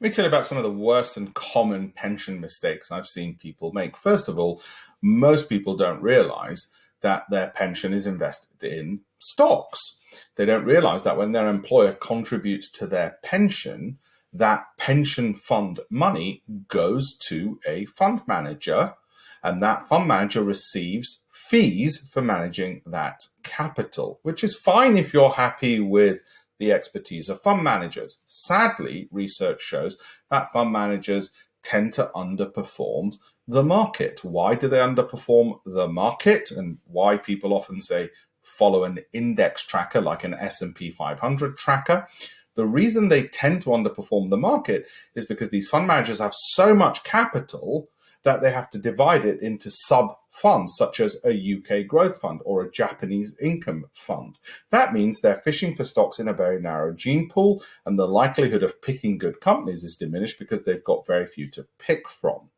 Let me tell you about some of the worst and common pension mistakes I've seen people make. First of all, most people don't realize that their pension is invested in stocks. They don't realize that when their employer contributes to their pension, that pension fund money goes to a fund manager, and that fund manager receives fees for managing that capital, which is fine if you're happy with the expertise of fund managers. Sadly, research shows that fund managers tend to underperform the market. Why do they underperform the market? And why people often say follow an index tracker like an S&P 500 tracker. The reason they tend to underperform the market is because these fund managers have so much capital that they have to divide it into sub-funds, such as a UK growth fund or a Japanese income fund. That means they're fishing for stocks in a very narrow gene pool, and the likelihood of picking good companies is diminished because they've got very few to pick from.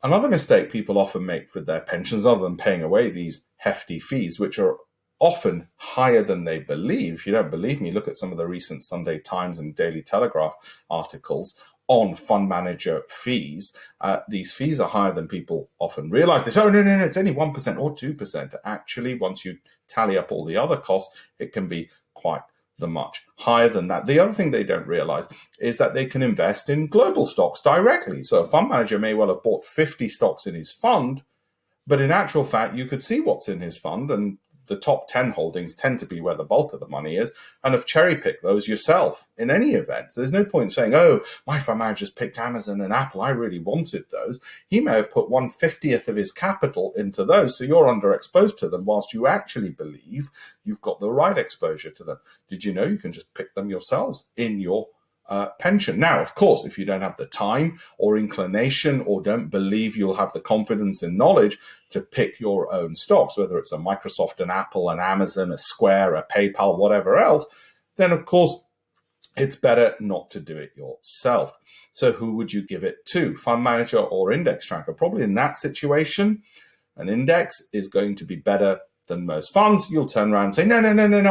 Another mistake people often make with their pensions, other than paying away these hefty fees, which are often higher than they believe. If you don't believe me, look at some of the recent Sunday Times and Daily Telegraph articles on fund manager fees. These fees are higher than people often realize. They say, oh, no, it's only 1% or 2%. Actually, once you tally up all the other costs, it can be quite much higher than that. The other thing they don't realize is that they can invest in global stocks directly. So a fund manager may well have bought 50 stocks in his fund, but in actual fact, you could see what's in his fund, and the top 10 holdings tend to be where the bulk of the money is, and have cherry-picked those yourself in any event. So there's no point saying, oh, my fund manager's picked Amazon and Apple, I really wanted those. He may have put 1/50th of his capital into those, so you're underexposed to them, whilst you actually believe you've got the right exposure to them. Did you know you can just pick them yourselves in your pension? Now, of course, if you don't have the time or inclination or don't believe you'll have the confidence and knowledge to pick your own stocks, whether it's a Microsoft, an Apple, an Amazon, a Square, a PayPal, whatever else, then of course it's better not to do it yourself. So who would you give it to? Fund manager or index tracker? Probably in that situation, an index is going to be better than most funds. You'll turn around and say, no,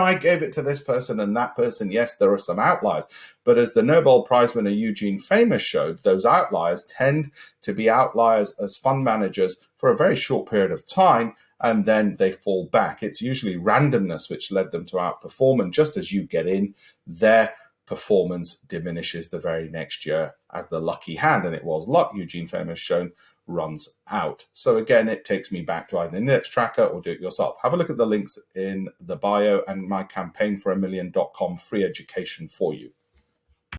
I gave it to this person and that person. Yes, there are some outliers. But as the Nobel Prize winner Eugene Famous showed, those outliers tend to be outliers as fund managers for a very short period of time, and then they fall back. It's usually randomness which led them to outperform. And just as you get in, their performance diminishes the very next year as the lucky hand, and it was luck, Eugene Famous shown, runs out. So again, it takes me back to either an index tracker or do it yourself. Have a look at the links in the bio and my campaign for $1million.com free education for you.